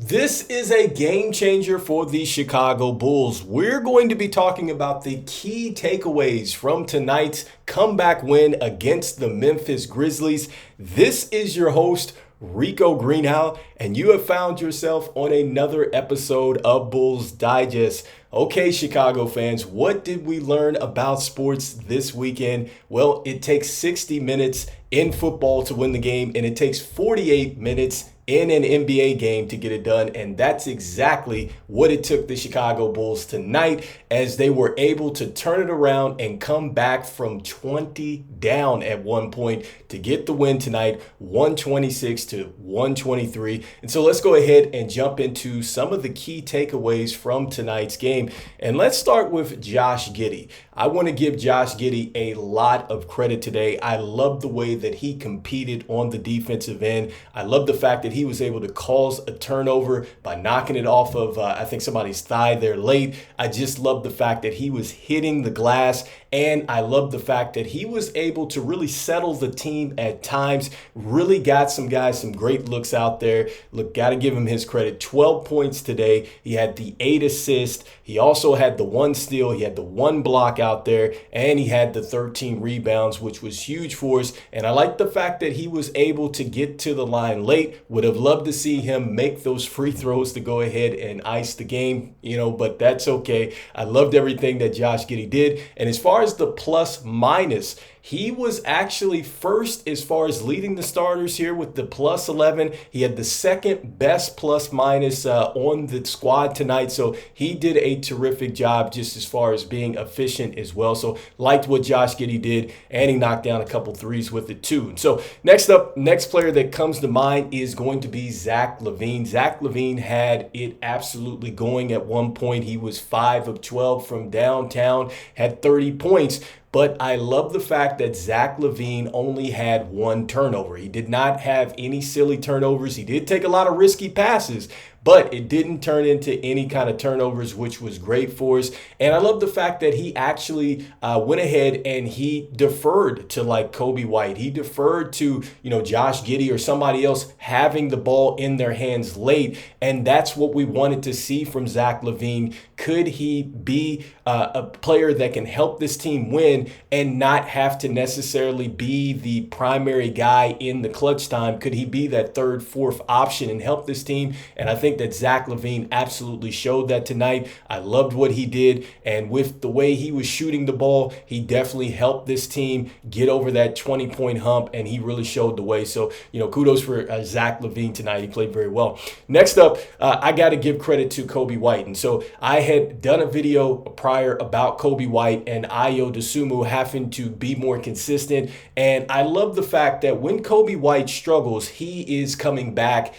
This is a game changer for the Chicago Bulls. We're going to be talking about the key takeaways from tonight's comeback win against the Memphis Grizzlies. This is your host, Rico Greenhowe, and you have found yourself on another episode of Bulls Digest. Okay, Chicago fans, what did we learn about sports this weekend? Well, it takes 60 minutes in football to win the game, and it takes 48 minutes in an NBA game to get it done. And that's exactly what it took the Chicago Bulls tonight, as they were able to turn it around and come back from 20 down at one point to get the win tonight, 126 to 123. And so let's go ahead and jump into some of the key takeaways from tonight's game. And let's start with Josh Giddy. I want to give Josh Giddy a lot of credit today. I love the way that he competed on the defensive end. I love the fact that he was able to cause a turnover by knocking it off of, I think, somebody's thigh there late. I just love the fact that he was hitting the glass. And I love the fact that he was able to really settle the team at times. Really got some guys some great looks out there. Look, got to give him his credit. 12 points today. He had the 8 assists. He also had the 1 steal. He had the 1 block out there. And he had the 13 rebounds, which was huge for us. And I like the fact that he was able to get to the line late. Would have loved to see him make those free throws to go ahead and ice the game, but that's okay. I loved everything that Josh Giddy did. And as far as the plus minus, he was actually first as far as leading the starters here with the plus 11. He had the second best plus minus on the squad tonight. So he did a terrific job just as far as being efficient as well. So liked what Josh Giddy did, and he knocked down a couple threes with it too. So next player that comes to mind is going to be Zach LaVine. Zach LaVine had it absolutely going at one point. He was 5 of 12 from downtown, had 30 points. But I love the fact that Zach LaVine only had 1 turnover. He did not have any silly turnovers. He did take a lot of risky passes, but it didn't turn into any kind of turnovers, which was great for us. And I love the fact that he actually went ahead and he deferred to like Coby White. He deferred to, Josh Giddy or somebody else having the ball in their hands late. And that's what we wanted to see from Zach LaVine. Could he be a player that can help this team win and not have to necessarily be the primary guy in the clutch time? Could he be that 3rd, 4th option and help this team? And I think that Zach LaVine absolutely showed that tonight. I loved what he did. And with the way he was shooting the ball, he definitely helped this team get over that 20-point hump, and he really showed the way. So, kudos for Zach LaVine tonight. He played very well. Next up, I got to give credit to Coby White. And so I had done a video prior about Coby White and Ayo Dosunmu having to be more consistent. And I love the fact that when Coby White struggles, he is coming back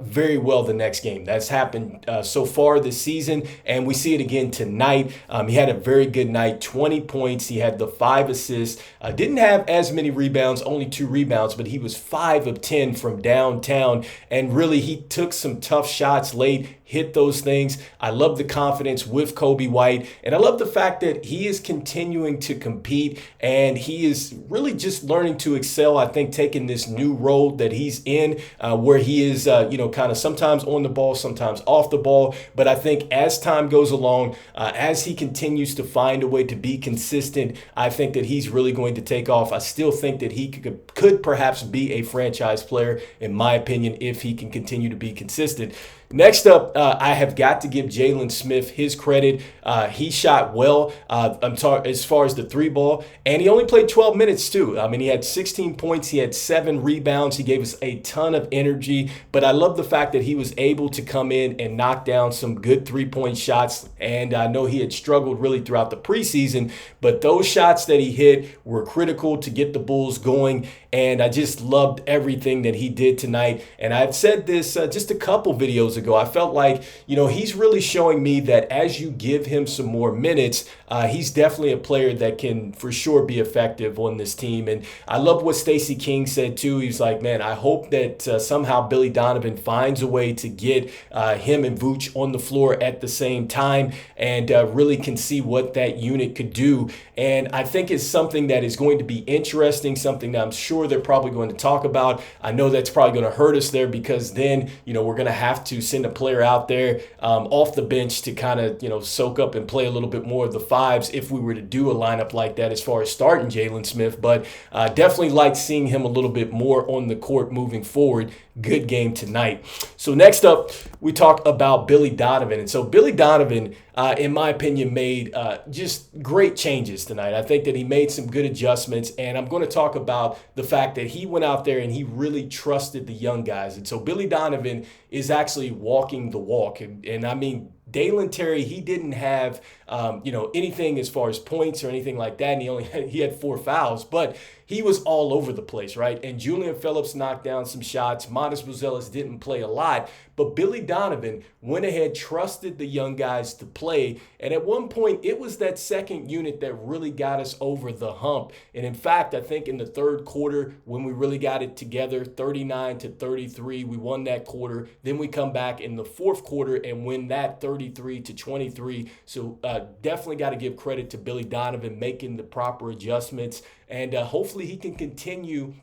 very well the next game. That's happened so far this season, and we see it again tonight. He had a very good night, 20 points. He had the 5 assists. Didn't have as many rebounds, only 2 rebounds, but he was 5 of 10 from downtown. And really, he took some tough shots late, hit those things. I love the confidence with Coby White, and I love the fact that he is continuing to compete, and he is really just learning to excel. I think taking this new role that he's in, where he is, kind of sometimes on the ball, sometimes off the ball. But I think as time goes along, as he continues to find a way to be consistent, I think that he's really going to take off. I still think that he could perhaps be a franchise player, in my opinion, if he can continue to be consistent. Next up, I have got to give Jaylen Smith his credit. He shot well as far as the 3 ball, and he only played 12 minutes too. I mean, he had 16 points. He had 7 rebounds. He gave us a ton of energy, but I love the fact that he was able to come in and knock down some good 3-point shots. And I know he had struggled really throughout the preseason, but those shots that he hit were critical to get the Bulls going. And I just loved everything that he did tonight. And I've said this just a couple videos ago. I felt like, he's really showing me that as you give him some more minutes, he's definitely a player that can for sure be effective on this team. And I love what Stacey King said too. He's like, man, I hope that somehow Billy Donovan finds a way to get him and Vooch on the floor at the same time and really can see what that unit could do. And I think it's something that is going to be interesting, something that I'm sure they're probably going to talk about. I know that's probably going to hurt us there because then, we're going to have to send a player out there off the bench to kind of, soak up and play a little bit more of the fives if we were to do a lineup like that as far as starting Jaylen Smith. But definitely like seeing him a little bit more on the court moving forward. Good game tonight. So next up, we talk about Billy Donovan. And so Billy Donovan, in my opinion, made just great changes tonight. I think that he made some good adjustments, and I'm going to talk about the fact that he went out there and he really trusted the young guys. And so Billy Donovan is actually walking the walk. And I mean, Dalen Terry, he didn't have, anything as far as points or anything like that. And he had 4 fouls, but he was all over the place, right? And Julian Phillips knocked down some shots. Montes Buzelis didn't play a lot, but Billy Donovan went ahead, trusted the young guys to play. And at one point, it was that second unit that really got us over the hump. And in fact, I think in the third quarter, when we really got it together, 39-33, we won that quarter. Then we come back in the fourth quarter and win that 33-23. So definitely got to give credit to Billy Donovan making the proper adjustments. And hopefully he can continue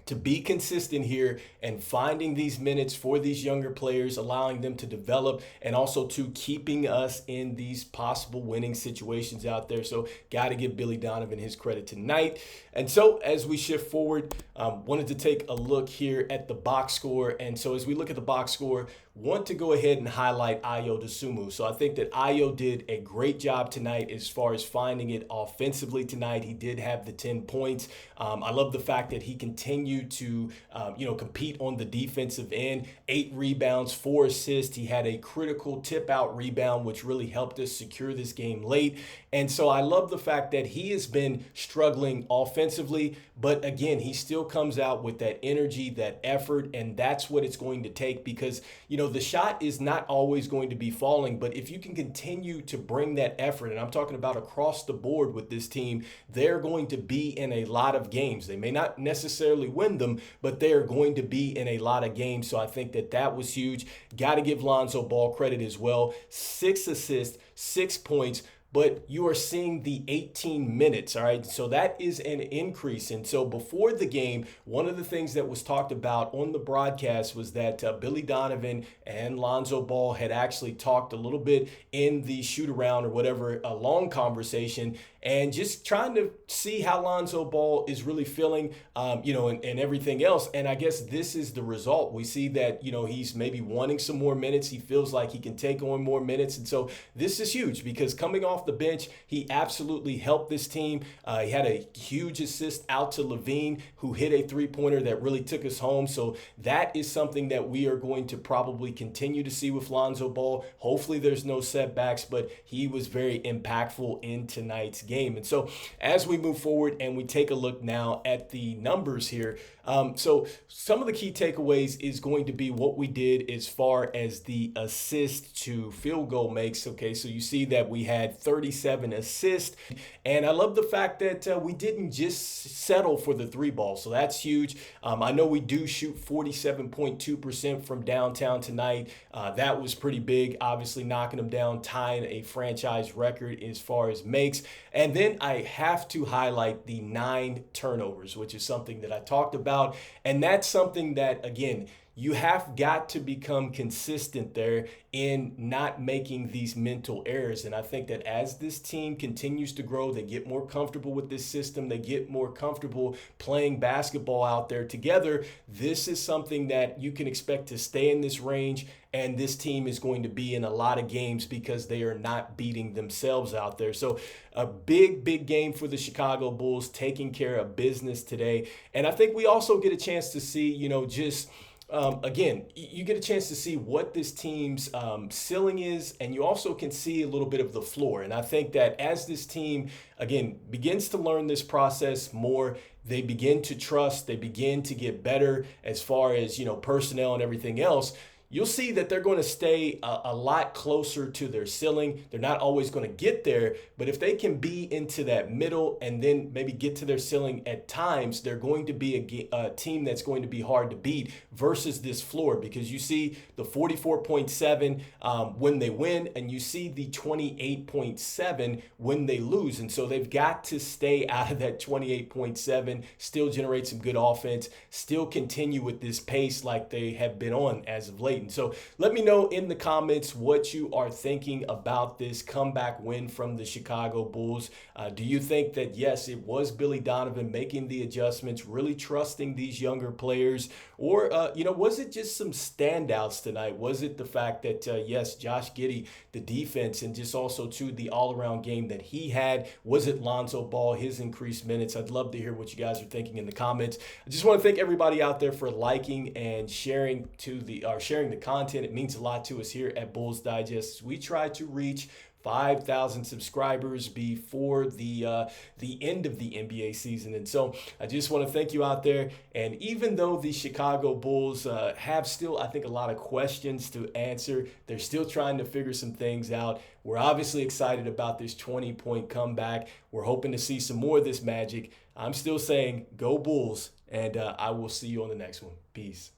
to be consistent here and finding these minutes for these younger players, allowing them to develop, and also to keeping us in these possible winning situations out there. So got to give Billy Donovan his credit tonight. And so as we shift forward, wanted to take a look here at the box score. And so as we look at the box score, want to go ahead and highlight Ayo Dosunmu. So I think that Ayo did a great job tonight as far as finding it offensively tonight. He did have the 10 points. I love the fact that he continued to, compete on the defensive end. 8 rebounds, 4 assists. He had a critical tip-out rebound, which really helped us secure this game late. And so I love the fact that he has been struggling offensively, but again, he still comes out with that energy, that effort, and that's what it's going to take because, the shot is not always going to be falling, but if you can continue to bring that effort, and I'm talking about across the board with this team, they're going to be in a lot of games. They may not necessarily win them, but they are going to be in a lot of games. So I think that was huge. Got to give Lonzo Ball credit as well. 6 assists, 6 points. But you are seeing the 18 minutes, all right? So that is an increase. And so before the game, one of the things that was talked about on the broadcast was that Billy Donovan and Lonzo Ball had actually talked a little bit in the shoot-around or whatever, a long conversation, and just trying to see how Lonzo Ball is really feeling, and everything else. And I guess this is the result. We see that, he's maybe wanting some more minutes. He feels like he can take on more minutes. And so this is huge because coming off the bench, he absolutely helped this team. He had a huge assist out to LaVine, who hit a 3-pointer that really took us home. So that is something that we are going to probably continue to see with Lonzo Ball. Hopefully there's no setbacks, but he was very impactful in tonight's game. And so as we move forward and we take a look now at the numbers here, so some of the key takeaways is going to be what we did as far as the assist to field goal makes. Okay, so you see that we had 37 assists, and I love the fact that we didn't just settle for the 3 ball. So that's huge. I know we do shoot 47.2% from downtown tonight. That was pretty big, obviously knocking them down, tying a franchise record as far as makes. And then I have to highlight the 9 turnovers, which is something that I talked about. And that's something that, again, you have got to become consistent there in not making these mental errors. And I think that as this team continues to grow, they get more comfortable with this system, they get more comfortable playing basketball out there together. This is something that you can expect to stay in this range, and this team is going to be in a lot of games because they are not beating themselves out there. So a big game for the Chicago Bulls, taking care of business today. And I think we also get a chance to see, again, you get a chance to see what this team's ceiling is, and you also can see a little bit of the floor. And I think that as this team, again, begins to learn this process more, they begin to trust, they begin to get better as far as, personnel and everything else, you'll see that they're going to stay a lot closer to their ceiling. They're not always going to get there, but if they can be into that middle and then maybe get to their ceiling at times, they're going to be a team that's going to be hard to beat versus this floor, because you see the 44.7 when they win, and you see the 28.7 when they lose. And so they've got to stay out of that 28.7, still generate some good offense, still continue with this pace like they have been on as of late. And so let me know in the comments what you are thinking about this comeback win from the Chicago Bulls. Do you think that, yes, it was Billy Donovan making the adjustments, really trusting these younger players? Or, was it just some standouts tonight? Was it the fact that, yes, Josh Giddy, the defense, and just also, too, the all-around game that he had? Was it Lonzo Ball, his increased minutes? I'd love to hear what you guys are thinking in the comments. I just want to thank everybody out there for liking and sharing the content. It means a lot to us here at Bulls Digest. We try to reach 5,000 subscribers before the end of the NBA season. And so I just want to thank you out there. And even though the Chicago Bulls have still, I think, a lot of questions to answer, they're still trying to figure some things out. We're obviously excited about this 20-point comeback. We're hoping to see some more of this magic. I'm still saying go Bulls, and I will see you on the next one. Peace.